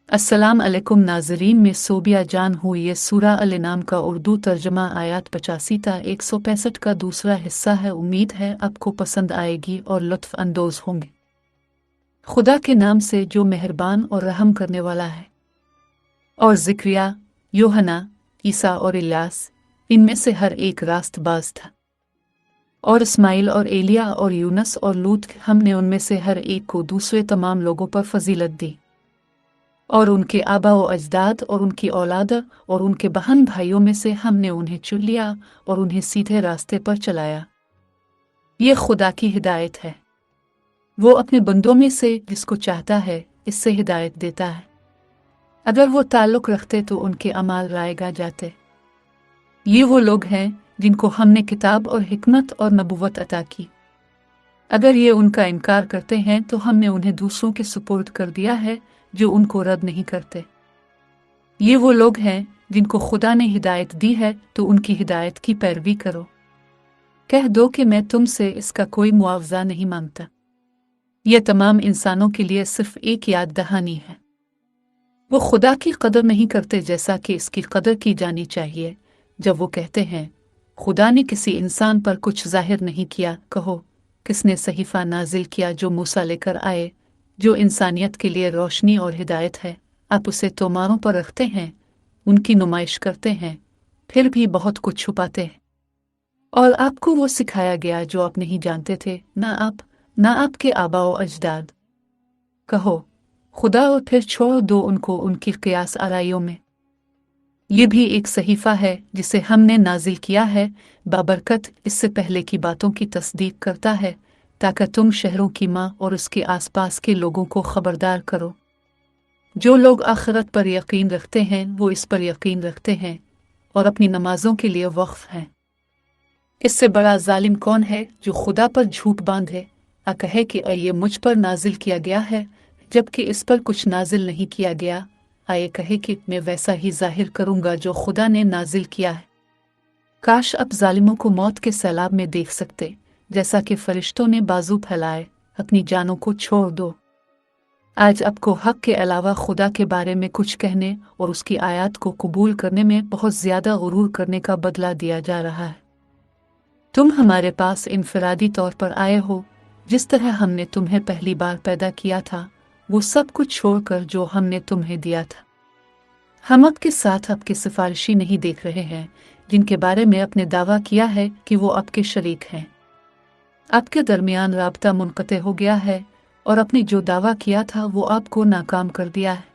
अस्सलाम अलैकुम नाज़रीन, मैं सोबिया जान हूँ। ये सूरा अल-इनाम का उर्दू तर्जमा आयत 85 ता 165 का दूसरा हिस्सा है। उम्मीद है आपको पसंद आएगी और लुत्फ़ अंदोज़ होंगे। खुदा के नाम से जो मेहरबान और रहम करने वाला है। और ज़िक्रिया, यूहन्ना, ईसा और इल्यास, इनमें से हर एक रास्तबाज़ था। और इस्माइल और एलिया और यूनस और लूत, हमने उनमें से हर एक को दूसरे तमाम लोगों पर फजीलत दी। और उनके आबा व अजदाद और उनकी औलाद और उनके बहन भाइयों में से हमने उन्हें चुन लिया और उन्हें सीधे रास्ते पर चलाया। ये खुदा की हिदायत है। वो अपने बंदों में से जिसको चाहता है इससे हिदायत देता है। अगर वो ताल्लुक़ रखते तो उनके अमाल रायगा जाते। ये वो लोग हैं जिनको हमने किताब और हिकमत और नबुवत अता की। अगर ये उनका इनकार करते हैं तो हमने उन्हें दूसरों के सुपुर्द कर दिया है जो उनको रद्द नहीं करते। ये वो लोग हैं जिनको खुदा ने हिदायत दी है तो उनकी हिदायत की पैरवी करो। कह दो कि मैं तुमसे इसका कोई मुआवजा नहीं मांगता। यह तमाम इंसानों के लिए सिर्फ एक याद दहानी है। वो खुदा की कदर नहीं करते जैसा कि इसकी कदर की जानी चाहिए। जब वो कहते हैं खुदा ने किसी इंसान पर कुछ जाहिर नहीं किया, कहो किसने सहीफा नाजिल किया जो मूसा लेकर आए, जो इंसानियत के लिए रोशनी और हिदायत है। आप उसे तोमारों पर रखते हैं, उनकी नुमाइश करते हैं, फिर भी बहुत कुछ छुपाते हैं। और आपको वो सिखाया गया जो आप नहीं जानते थे, ना आपके आबा व अजदाद। कहो खुदा, और फिर छोड़ दो उनको उनकी क़ियास आराइयों में। ये भी एक सहीफा है जिसे हमने नाजिल किया है बाबरकत, इससे पहले की बातों की तस्दीक करता है, ताकि तुम शहरों की माँ और उसके आसपास के लोगों को खबरदार करो। जो लोग आखिरत पर यकीन रखते हैं वो इस पर यकीन रखते हैं और अपनी नमाजों के लिए वक्फ हैं। इससे बड़ा जालिम कौन है जो खुदा पर झूठ बांधे, कहे कि ये मुझ पर नाजिल किया गया है जबकि इस पर कुछ नाजिल नहीं किया गया। आए कहे कि मैं वैसा ही जाहिर करूंगा जो खुदा ने नाजिल किया है। काश अब जालिमों को मौत के सैलाब में देख सकते, जैसा कि फरिश्तों ने बाजू फैलाए। अपनी जानों को छोड़ दो। आज आपको हक के अलावा खुदा के बारे में कुछ कहने और उसकी आयत को कबूल करने में बहुत ज्यादा गुरूर करने का बदला दिया जा रहा है। तुम हमारे पास इनफरादी तौर पर आए हो। जिस तरह हमने तुम्हें पहली बार पैदा किया था वो सब कुछ छोड़कर जो हमने तुम्हें दिया था। हम आपके साथ आपके सिफारिशी नहीं देख रहे हैं जिनके बारे में आपने दावा किया है कि वो आपके शरीक हैं। आपके दरमियान राब्ता मुनक़ते हो गया है और अपने जो दावा किया था वो आपको नाकाम कर दिया है।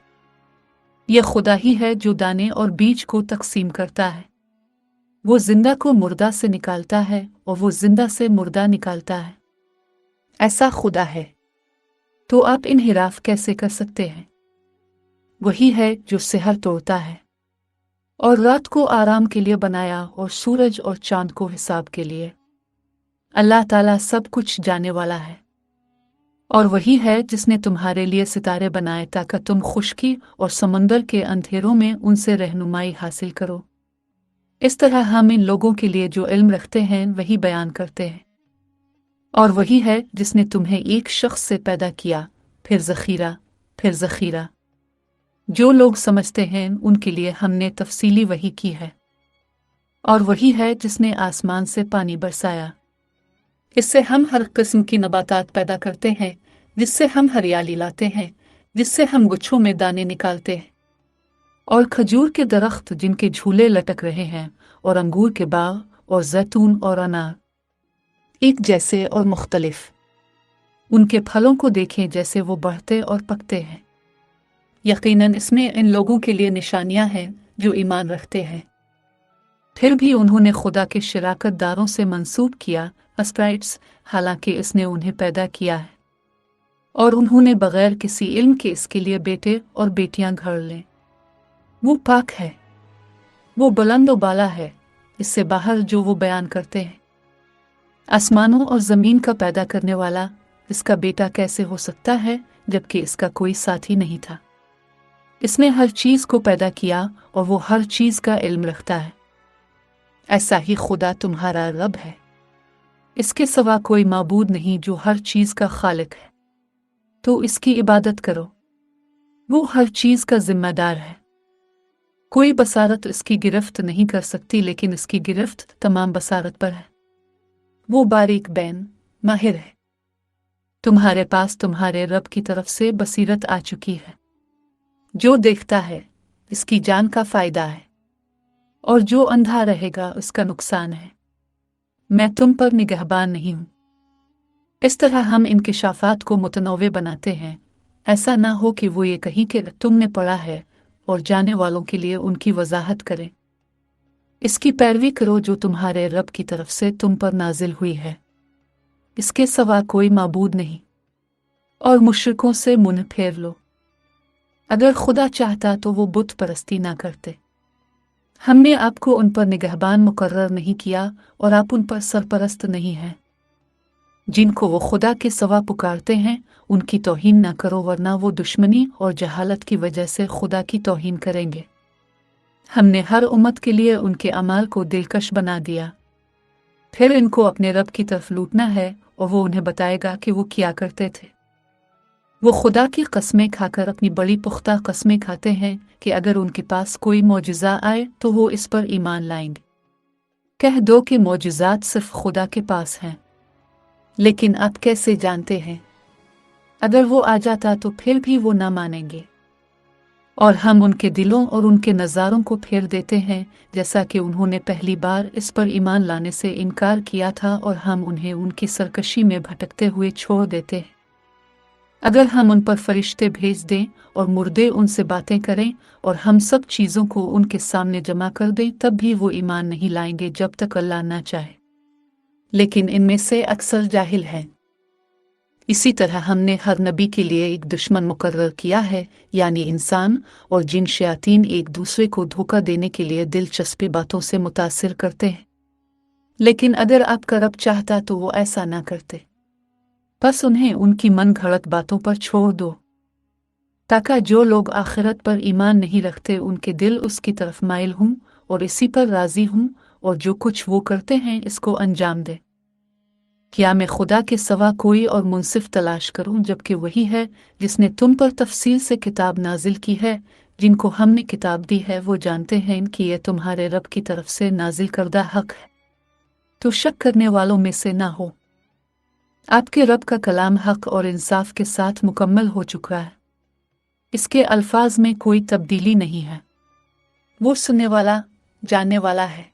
यह खुदा ही है जो दाने और बीज को तकसीम करता है। वो जिंदा को मुर्दा से निकालता है और वो जिंदा से मुर्दा निकालता है। ऐसा खुदा है तो आप इनहिराफ कैसे कर सकते हैं? वही है जो सेहर तोड़ता है और रात को आराम के लिए बनाया और सूरज और चांद को हिसाब के लिए। अल्लाह ताला सब कुछ जाने वाला है। और वही है जिसने तुम्हारे लिए सितारे बनाए ताकि तुम खुश्की और समंदर के अंधेरों में उनसे रहनुमाई हासिल करो। इस तरह हम इन लोगों के लिए जो इल्म रखते हैं वही बयान करते हैं। और वही है जिसने तुम्हें एक शख्स से पैदा किया, फिर ज़ख़ीरा। जो लोग समझते हैं उनके लिए हमने तफसीली वही की है। और वही है जिसने आसमान से पानी बरसाया, इससे हम हर किस्म की नबातात पैदा करते हैं, जिससे हम हरियाली लाते हैं, जिससे हम गुच्छों में दाने निकालते हैं। और खजूर के दरख्त जिनके झूले लटक रहे हैं, और अंगूर के बाग और जैतून और अनार एक जैसे और मुख्तलिफ। उनके फलों को देखें जैसे वो बढ़ते और पकते हैं। यकीनन इसमें इन लोगों के लिए निशानियां हैं जो ईमान रखते हैं। फिर भी उन्होंने खुदा के शराकत दारों से मंसूब किया अस्प्राइट्स, हालांकि इसने उन्हें पैदा किया है। और उन्होंने बगैर किसी इल्म के इसके लिए बेटे और बेटियां घर लें। वो पाक है, वो बुलंद व बाला है, इससे बाहर जो वो बयान करते हैं। आसमानों और ज़मीन का पैदा करने वाला इसका बेटा कैसे हो सकता है जबकि इसका कोई साथी नहीं था। इसने हर चीज़ को पैदा किया और वो हर चीज़ का इल्म रखता है। ऐसा ही खुदा तुम्हारा रब है। इसके सिवा कोई माबूद नहीं जो हर चीज़ का खालिक है, तो इसकी इबादत करो। वो हर चीज का जिम्मेदार है। कोई बसारत इसकी गिरफ्त नहीं कर सकती, लेकिन इसकी गिरफ्त तमाम बसारत पर है। वो बारीक बैन माहिर है। तुम्हारे पास तुम्हारे रब की तरफ से बसीरत आ चुकी है। जो देखता है इसकी जान का फायदा है, और जो अंधा रहेगा उसका नुकसान है। मैं तुम पर निगहबान नहीं हूं। इस तरह हम इंकिशाफात को मुतनव्वे बनाते हैं। ऐसा ना हो कि वो ये कहीं कि तुमने पढ़ा है और जाने वालों के लिए उनकी वजाहत करें। इसकी पैरवी करो जो तुम्हारे रब की तरफ से तुम पर नाजिल हुई है। इसके सिवा कोई माबूद नहीं, और मुशरिकों से मुंह फेर लो। अगर खुदा चाहता तो वो बुत परस्ती ना करते। हमने आपको उन पर निगहबान मुकर्रर नहीं किया, और आप उन पर सरपरस्त नहीं हैं। जिनको वो खुदा के सिवा पुकारते हैं उनकी तौहीन ना करो, वरना वो दुश्मनी और जहालत की वजह से खुदा की तौहीन करेंगे। हमने हर उम्मत के लिए उनके अमाल को दिलकश बना दिया। फिर इनको अपने रब की तरफ लूटना है, और वो उन्हें बताएगा कि वो क्या करते थे। वो खुदा की कस्में खाकर अपनी बड़ी पुख्ता कस्में खाते हैं कि अगर उनके पास कोई मौजिज़ा आए तो वो इस पर ईमान लाएंगे। कह दो कि मौजिज़ात सिर्फ खुदा के पास हैं। लेकिन आप कैसे जानते हैं? अगर वो आ जाता तो फिर भी वो ना मानेंगे। और हम उनके दिलों और उनके नज़ारों को फेर देते हैं, जैसा कि उन्होंने पहली बार इस पर ईमान लाने से इनकार किया था, और हम उन्हें उनकी सरकशी में भटकते हुए छोड़ देते हैं। अगर हम उन पर फरिश्ते भेज दें और मुर्दे उनसे बातें करें और हम सब चीज़ों को उनके सामने जमा कर दें, तब भी वो ईमान नहीं लाएंगे जब तक अल्लाह ना चाहे। लेकिन इनमें से अक्सर जाहिल हैं। इसी तरह हमने हर नबी के लिए एक दुश्मन मुकर्रर किया है, यानी इंसान और जिन शयातीन एक दूसरे को धोखा देने के लिए दिलचस्पी बातों से मुतासिर करते हैं। लेकिन अगर आपका रब चाहता तो वो ऐसा ना करते। बस उन्हें उनकी मन घड़त बातों पर छोड़ दो, ताकि जो लोग आखिरत पर ईमान नहीं रखते उनके दिल उसकी तरफ माइल हों और इसी पर राजी हों, और जो कुछ वो करते हैं इसको अंजाम दे। क्या मैं खुदा के सिवा कोई और मुंसिफ तलाश करूं, जबकि वही है जिसने तुम पर तफसील से किताब नाजिल की है। जिनको हमने किताब दी है वो जानते हैं कि यह तुम्हारे रब की तरफ से नाजिल करदा हक है, तो शक करने वालों में से ना हो। आपके रब का कलाम हक और इंसाफ के साथ मुकम्मल हो चुका है। इसके अल्फाज में कोई तब्दीली नहीं है। वो सुनने वाला जानने वाला है।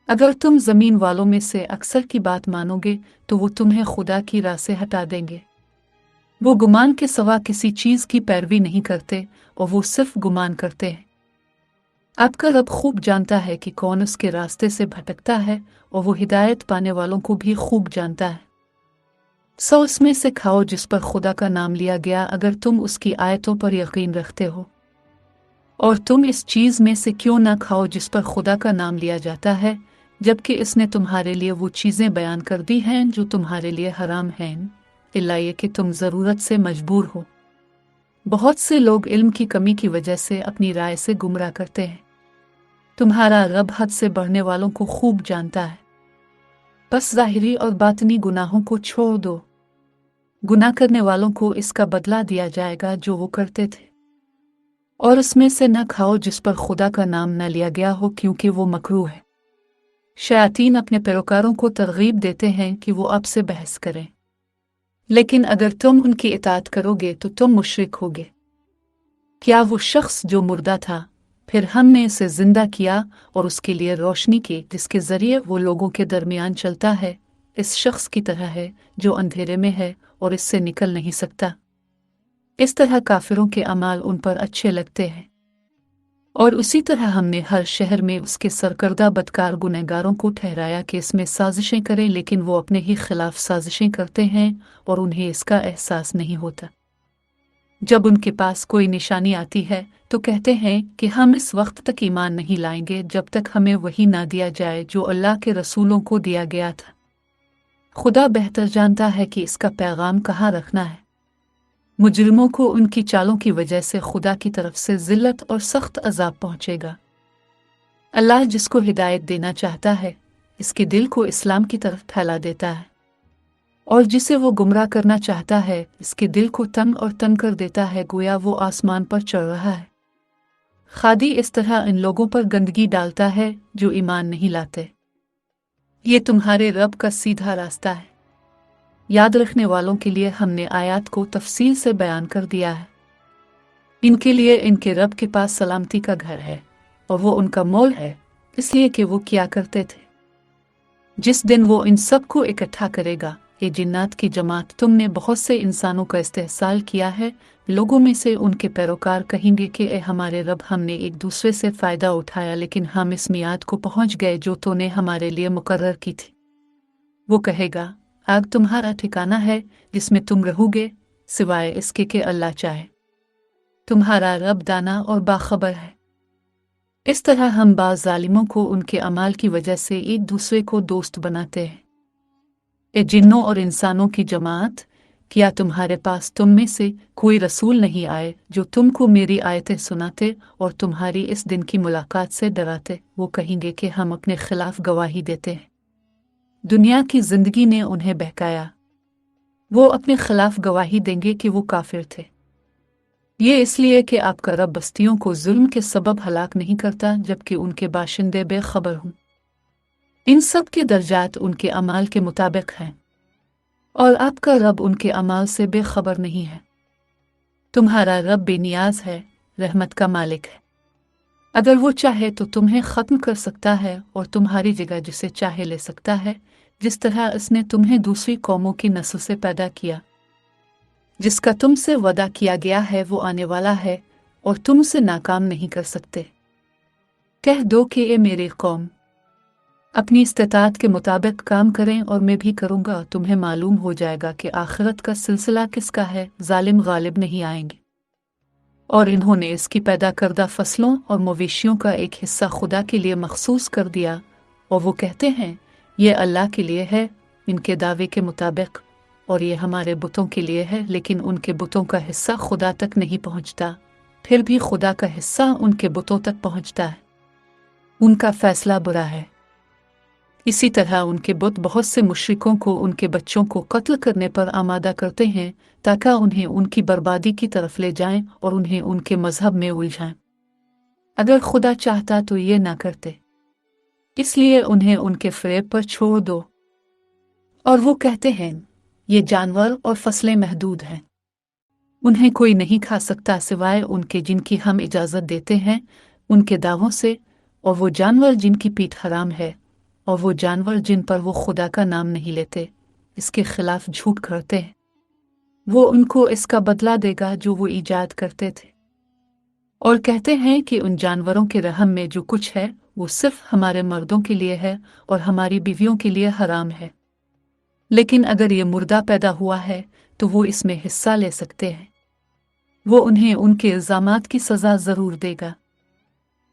अगर तुम जमीन वालों में से अक्सर की बात मानोगे तो वो तुम्हें खुदा की राह से हटा देंगे। वो गुमान के सिवा किसी चीज की पैरवी नहीं करते, और वो सिर्फ गुमान करते हैं। आपका रब खूब जानता है कि कौन उसके रास्ते से भटकता है, और वो हिदायत पाने वालों को भी खूब जानता है। सो उसमें से खाओ जिस पर खुदा का नाम लिया गया, अगर तुम उसकी आयतों पर यकीन रखते हो। और तुम इस चीज में से क्यों ना खाओ जिस पर खुदा का नाम लिया जाता है, जबकि इसने तुम्हारे लिए वो चीजें बयान कर दी हैं जो तुम्हारे लिए हराम हैं, इल्ला ये कि तुम जरूरत से मजबूर हो। बहुत से लोग इल्म की कमी की वजह से अपनी राय से गुमराह करते हैं। तुम्हारा रब हद से बढ़ने वालों को खूब जानता है। बस ज़ाहिरी और बातनी गुनाहों को छोड़ दो। गुनाह करने वालों को इसका बदला दिया जाएगा जो वो करते थे। और उसमें से न खाओ जिस पर खुदा का नाम न लिया गया हो, क्योंकि वो मकरूह है। शयातीन अपने पैरोकारों को तरगीब देते हैं कि वो आपसे बहस करें, लेकिन अगर तुम उनकी इताअत करोगे तो तुम मुशरिक होगे। क्या वो शख्स जो मुर्दा था फिर हमने इसे जिंदा किया और उसके लिए रोशनी की जिसके जरिए वो लोगों के दरमियान चलता है, इस शख्स की तरह है जो अंधेरे में है और इससे निकल नहीं सकता। इस तरह काफिरों के अमाल उन पर अच्छे लगते हैं। और उसी तरह हमने हर शहर में उसके सरकर्दा बदकार गुनहगारों को ठहराया कि इसमें साजिशें करें, लेकिन वो अपने ही खिलाफ साजिशें करते हैं और उन्हें इसका एहसास नहीं होता। जब उनके पास कोई निशानी आती है तो कहते हैं कि हम इस वक्त तक ईमान नहीं लाएंगे जब तक हमें वही ना दिया जाए जो अल्लाह के रसूलों को दिया गया था। खुदा बेहतर जानता है कि इसका पैगाम कहाँ रखना है। मुजरिमों को उनकी चालों की वजह से खुदा की तरफ से जिल्लत और सख्त अजाब पहुंचेगा। अल्लाह जिसको हिदायत देना चाहता है इसके दिल को इस्लाम की तरफ फैला देता है। और जिसे वो गुमराह करना चाहता है इसके दिल को तंग और तंग कर देता है, गोया वो आसमान पर चढ़ रहा है। खादी इस तरह इन लोगों पर गंदगी डालता है जो ईमान नहीं लाते। ये तुम्हारे रब का सीधा रास्ता है। याद रखने वालों के लिए हमने आयत को तफसील से बयान कर दिया है। इनके लिए इनके रब के पास सलामती का घर है और वो उनका मोल है, इसलिए कि वो क्या करते थे। जिस दिन वो इन सब को इकट्ठा करेगा, ये जिन्नात की जमात, तुमने बहुत से इंसानों का इस्तेहसाल किया है। लोगों में से उनके पैरोकार कहेंगे कि ए हमारे रब, हमने एक दूसरे से फ़ायदा उठाया लेकिन हम इस मियाद को पहुंच गए जो तूने हमारे लिए मुकर्रर की थी। वो कहेगा, आग तुम्हारा ठिकाना है जिसमें तुम रहोगे, सिवाय इसके कि अल्लाह चाहे। तुम्हारा रब दाना और बाखबर है। इस तरह हम बाज़ ज़ालिमों को उनके अमाल की वजह से एक दूसरे को दोस्त बनाते हैं। ए जिन्नों और इंसानों की जमात, क्या तुम्हारे पास तुम में से कोई रसूल नहीं आए जो तुमको मेरी आयतें सुनाते और तुम्हारी इस दिन की मुलाकात से डराते? वो कहेंगे कि हम अपने खिलाफ गवाही देते हैं। दुनिया की जिंदगी ने उन्हें बहकाया। वो अपने खिलाफ गवाही देंगे कि वो काफिर थे। ये इसलिए कि आपका रब बस्तियों को जुल्म के सबब हलाक नहीं करता जबकि उनके बाशिंदे बेखबर हों। इन सब के दर्जात उनके अमाल के मुताबिक हैं और आपका रब उनके अमाल से बेखबर नहीं है। तुम्हारा रब बेनियाज है, रहमत का मालिक है। अगर वो चाहे तो तुम्हें ख़त्म कर सकता है और तुम्हारी जगह जिसे चाहे ले सकता है, जिस तरह इसने तुम्हें दूसरी कौमों की नस्ल से पैदा किया। जिसका तुमसे वादा किया गया है वो आने वाला है और तुम उसे नाकाम नहीं कर सकते। कह दो कि ए मेरी कौम, अपनी इस्तिताअत के मुताबिक काम करें और मैं भी करूँगा। तुम्हें मालूम हो जाएगा कि आखिरत का सिलसिला किसका है। जालिम गालिब नहीं आएंगे। और इन्होंने इसकी पैदा करदा फसलों और मवेशियों का एक हिस्सा खुदा के लिए मखसूस कर दिया और वो कहते हैं ये अल्लाह के लिए है इनके दावे के मुताबिक, और ये हमारे बुतों के लिए है, लेकिन उनके बुतों का हिस्सा खुदा तक नहीं पहुंचता। फिर भी खुदा का हिस्सा उनके बुतों तक पहुंचता है। उनका फैसला बुरा है। इसी तरह उनके बुत बहुत से मुशरिकों को उनके बच्चों को कत्ल करने पर आमादा करते हैं ताकि उन्हें उनकी बर्बादी की तरफ ले जाएं और उन्हें उनके मजहब में उलझाएं। अगर खुदा चाहता तो ये ना करते, इसलिए उन्हें उनके फ़रेब पर छोड़ दो। और वो कहते हैं ये जानवर और फसलें महदूद हैं, उन्हें कोई नहीं खा सकता सिवाय उनके जिनकी हम इजाज़त देते हैं उनके दावों से, और वो जानवर जिनकी पीठ हराम है और वो जानवर जिन पर वो खुदा का नाम नहीं लेते, इसके खिलाफ झूठ करते हैं। वो उनको इसका बदला देगा जो वो ईजाद करते थे। और कहते हैं कि उन जानवरों के रहम में जो कुछ है वो सिर्फ हमारे मर्दों के लिए है और हमारी बीवियों के लिए हराम है, लेकिन अगर ये मुर्दा पैदा हुआ है तो वो इसमें हिस्सा ले सकते हैं। वो उन्हें उनके इल्ज़ामात की सज़ा ज़रूर देगा।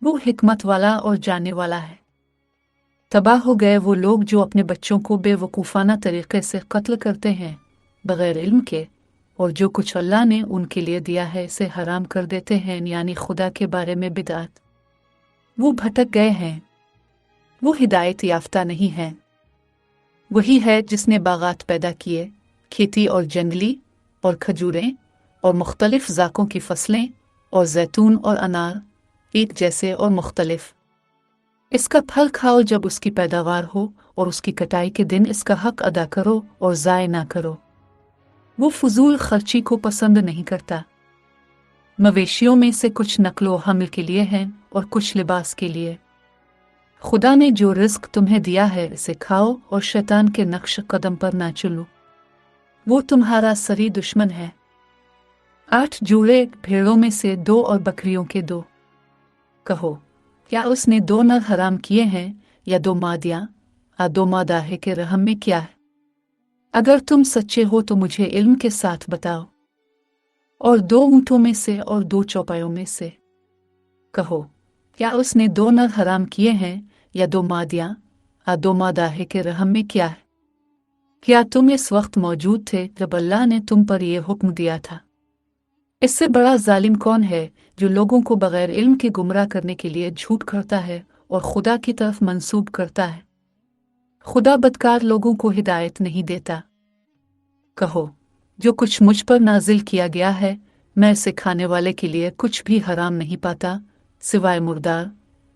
वो हिकमत वाला और जाने वाला है। तबाह हो गए वो लोग जो अपने बच्चों को बेवकूफ़ाना तरीक़े से कत्ल करते हैं बग़ैर इल्म के, और जो कुछ अल्लाह ने उनके लिए दिया है इसे हराम कर देते हैं, यानी खुदा के बारे में बिदअत। वो भटक गए हैं, वो हिदायत याफ्ता नहीं हैं। वही है जिसने बागात पैदा किए, खेती और जंगली और खजूरें और मुख्तलिफ ज़ाकों की फसलें और जैतून और अनार एक जैसे और मुख्तलिफ। इसका फल खाओ जब उसकी पैदावार हो और उसकी कटाई के दिन इसका हक अदा करो और ज़ाय ना करो। वो फजूल खर्ची को पसंद नहीं करता। मवेशियों में से कुछ नक्लो हमल के लिए हैं और कुछ लिबास के लिए। खुदा ने जो रिस्क तुम्हें दिया है इसे खाओ और शैतान के नक्श कदम पर ना चलो, वो तुम्हारा सरी दुश्मन है। 8 जोड़े भेड़ों में से 2 और बकरियों के 2। कहो, क्या उसने 2 नर हराम किए हैं या 2 मादियाँ? 2 मादाहे के रहम में क्या है? अगर तुम सच्चे हो तो मुझे इल्म के साथ बताओ। और 2 ऊँटों में से और 2 चौपायों में से। कहो, क्या उसने 2 नर हराम किए हैं या 2 मादियाँ? 2 मादाहे के रहम में क्या है? क्या तुम इस वक्त मौजूद थे जब अल्लाह ने तुम पर यह हुक्म दिया था? इससे बड़ा जालिम कौन है जो लोगों को बगैर इल्म के गुमराह करने के लिए झूठ करता है और खुदा की तरफ मंसूब करता है। खुदा बदकार लोगों को हिदायत नहीं देता। कहो, जो कुछ मुझ पर नाजिल किया गया है, मैं इसे खाने वाले के लिए कुछ भी हराम नहीं पाता सिवाय मुर्दार,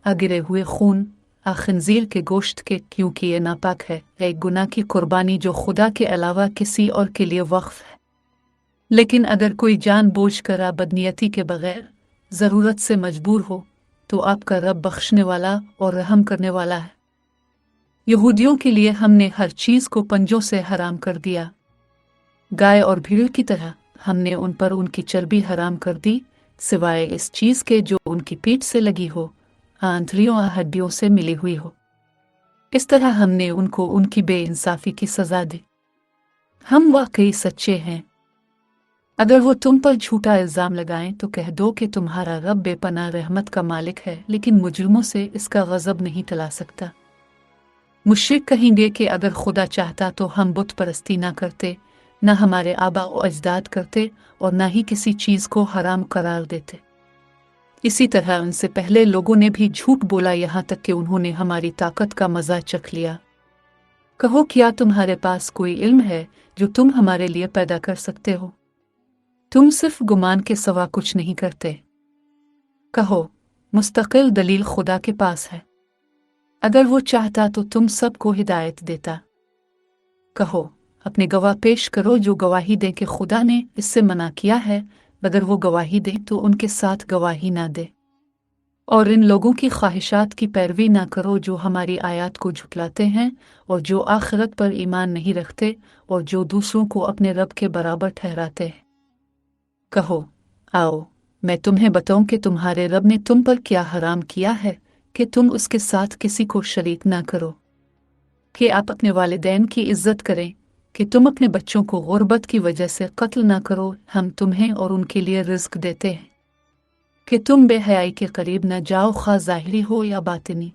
गिरे हुए खून, खंजीर के गोश्त के, क्योंकि ये नापाक है, एक गुनाह की कुर्बानी जो खुदा के अलावा किसी और के लिए वक्फ है। लेकिन अगर कोई जानबूझ कर बदनीयती के बगैर ज़रूरत से मजबूर हो तो आपका रब बख्शने वाला और रहम करने वाला है। यहूदियों के लिए हमने हर चीज़ को पंजों से हराम कर दिया। गाय और भीड़ की तरह हमने उन पर उनकी चर्बी हराम कर दी, सिवाय इस चीज़ के जो उनकी पीठ से लगी हो, आंतड़ियों और हड्डियों से मिली हुई हो। इस तरह हमने उनको उनकी बेइंसाफी की सज़ा दी। हम वाकई सच्चे हैं। अगर वो तुम पर झूठा इल्ज़ाम लगाएं तो कह दो कि तुम्हारा रब बेपनाह रहमत का मालिक है, लेकिन मुजरिमों से इसका गज़ब नहीं टला सकता। मुश्रिक कहेंगे कि अगर खुदा चाहता तो हम बुत परस्ती ना करते, न हमारे आबा और अजदाद करते, और न ही किसी चीज़ को हराम करार देते। इसी तरह उनसे पहले लोगों ने भी झूठ बोला, यहाँ तक कि उन्होंने हमारी ताकत का मज़ा चख लिया। कहो, क्या तुम्हारे पास कोई इल्म है जो तुम हमारे लिए पैदा कर सकते हो? तुम सिर्फ गुमान के सिवा कुछ नहीं करते। कहो, मुस्तकिल दलील खुदा के पास है। अगर वो चाहता तो तुम सबको हिदायत देता। कहो, अपने गवाह पेश करो जो गवाही दें कि खुदा ने इससे मना किया है, मगर वो गवाही दें तो उनके साथ गवाही ना दे। और इन लोगों की ख्वाहिशात की पैरवी ना करो जो हमारी आयत को झुटलाते हैं और जो आखिरत पर ईमान नहीं रखते और जो दूसरों को अपने रब के बराबर ठहराते हैं। कहो, आओ मैं तुम्हें बताऊं कि तुम्हारे रब ने तुम पर क्या हराम किया है कि तुम उसके साथ किसी को शरीक ना करो, कि आप अपने वालिदैन की इज्जत करें, कि तुम अपने बच्चों को गुर्बत की वजह से कत्ल ना करो, हम तुम्हें और उनके लिए रिज्क देते हैं, कि तुम बेहयाई के करीब न जाओ, खा ज़ाहिरी हो या बातिनी,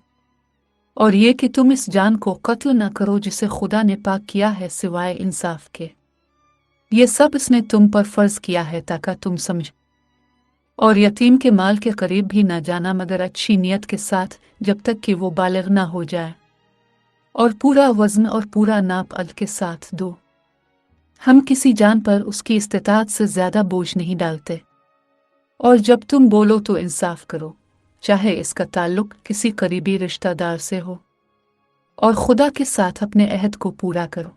और ये कि तुम इस जान को कत्ल ना करो जिसे खुदा ने पाक किया है सिवाय इंसाफ के। ये सब इसने तुम पर फर्ज किया है ताकि तुम समझ। और यतीम के माल के करीब भी ना जाना मगर अच्छी नीयत के साथ, जब तक कि वो बालिग ना हो जाए, और पूरा वज़न और पूरा नाप अद के साथ दो। हम किसी जान पर उसकी इस्तिताअत से ज़्यादा बोझ नहीं डालते। और जब तुम बोलो तो इंसाफ करो, चाहे इसका ताल्लुक किसी करीबी रिश्तेदार से हो, और खुदा के साथ अपने अहद को पूरा करो।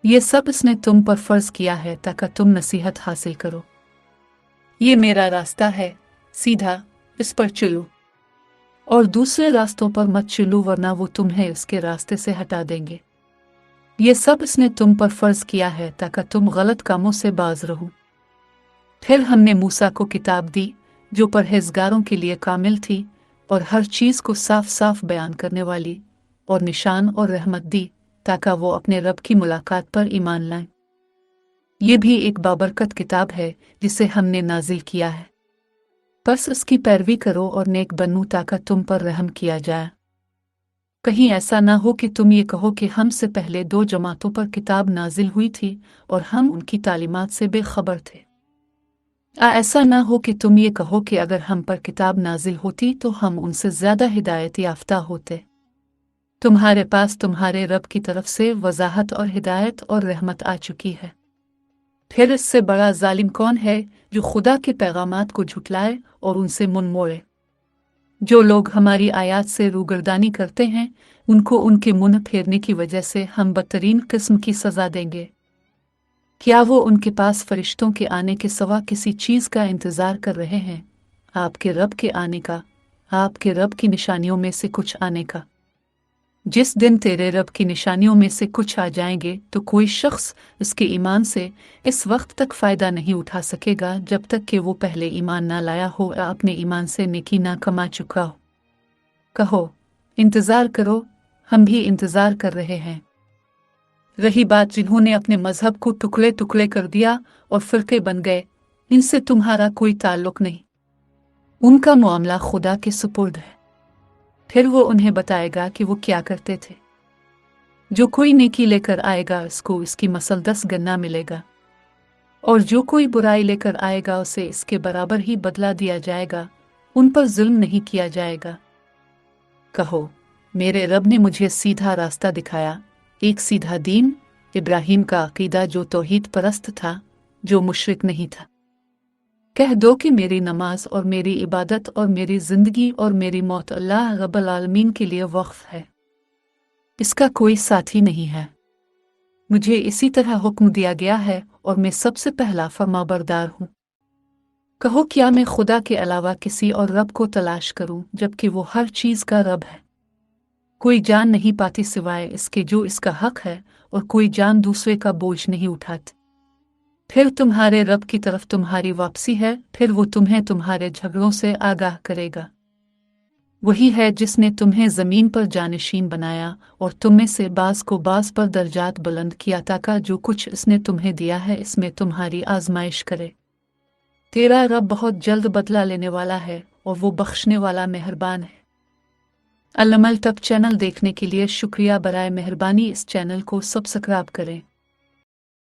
ये सब इसने तुम पर फर्ज किया है ताकि तुम नसीहत हासिल करो। ये मेरा रास्ता है सीधा, इस पर चलो, और दूसरे रास्तों पर मत चलो वरना वो तुम्हें इसके रास्ते से हटा देंगे। ये सब इसने तुम पर फर्ज किया है ताकि तुम गलत कामों से बाज रहो। फिर हमने मूसा को किताब दी जो परहेजगारों के लिए कामिल थी और हर चीज़ को साफ साफ बयान करने वाली, और निशान और रहमत दी ताकि वो अपने रब की मुलाकात पर ईमान लाएं। ये भी एक बाबरकत किताब है जिसे हमने नाजिल किया है। बस उसकी पैरवी करो और नेक बनो ताकि तुम पर रहम किया जाए। कहीं ऐसा ना हो कि तुम ये कहो कि हमसे पहले 2 जमातों पर किताब नाजिल हुई थी और हम उनकी तालीमात से बेखबर थे। ऐसा ना हो कि तुम ये कहो कि अगर हम पर किताब नाजिल होती तो हम उनसे ज़्यादा हिदायत याफ्ता होते। तुम्हारे पास तुम्हारे रब की तरफ से वजाहत और हिदायत और रहमत आ चुकी है। फिर इससे बड़ा जालिम कौन है जो खुदा के पैगामात को झुटलाए और उनसे मुंह मोड़े। जो लोग हमारी आयत से रूगर्दानी करते हैं उनको उनके मुंह फेरने की वजह से हम बदतरीन किस्म की सज़ा देंगे। क्या वो उनके पास फरिश्तों के आने के सिवा किसी चीज़ का इंतज़ार कर रहे हैं, आपके रब के आने का, आपके रब की निशानियों में से कुछ आने का? जिस दिन तेरे रब की निशानियों में से कुछ आ जाएंगे तो कोई शख्स उसके ईमान से इस वक्त तक फ़ायदा नहीं उठा सकेगा जब तक कि वो पहले ईमान ना लाया हो या अपने ईमान से नेकी ना कमा चुका हो। कहो, इंतज़ार करो, हम भी इंतज़ार कर रहे हैं। रही बात जिन्होंने अपने मजहब को टुकड़े टुकड़े कर दिया और फिरके बन गए, इनसे तुम्हारा कोई ताल्लुक नहीं। उनका मामला खुदा के सुपुर्द है। फिर वो उन्हें बताएगा कि वो क्या करते थे। जो कोई नेकी लेकर आएगा उसको इसकी मसल 10 गन्ना मिलेगा, और जो कोई बुराई लेकर आएगा उसे इसके बराबर ही बदला दिया जाएगा। उन पर जुल्म नहीं किया जाएगा। कहो, मेरे रब ने मुझे सीधा रास्ता दिखाया, एक सीधा दीन इब्राहीम का अकीदा जो तौहीद परस्त था, जो मुशरिक नहीं था। कह दो कि मेरी नमाज और मेरी इबादत और मेरी ज़िंदगी और मेरी मौत अल्लाह रब्बुल आलमीन के लिए वक्फ है, इसका कोई साथी नहीं है। मुझे इसी तरह हुक्म दिया गया है और मैं सबसे पहला फरमाबरदार हूँ। कहो क्या मैं खुदा के अलावा किसी और रब को तलाश करूं, जबकि वो हर चीज़ का रब है। कोई जान नहीं पाती सिवाय इसके जो इसका हक है, और कोई जान दूसरे का बोझ नहीं उठाती। फिर तुम्हारे रब की तरफ तुम्हारी वापसी है, फिर वो तुम्हें तुम्हारे झगड़ों से आगाह करेगा। वही है जिसने तुम्हें ज़मीन पर जानशीन बनाया और तुम में से बाज़ को बाज़ पर दर्जात बुलंद किया, ताकि जो कुछ इसने तुम्हें दिया है इसमें तुम्हारी आजमाइश करे। तेरा रब बहुत जल्द बदला लेने वाला है और वो बख्शने वाला मेहरबान है। अल अमल टब चैनल देखने के लिए शुक्रिया। बराए मेहरबानी इस चैनल को सब्सक्राइब करें।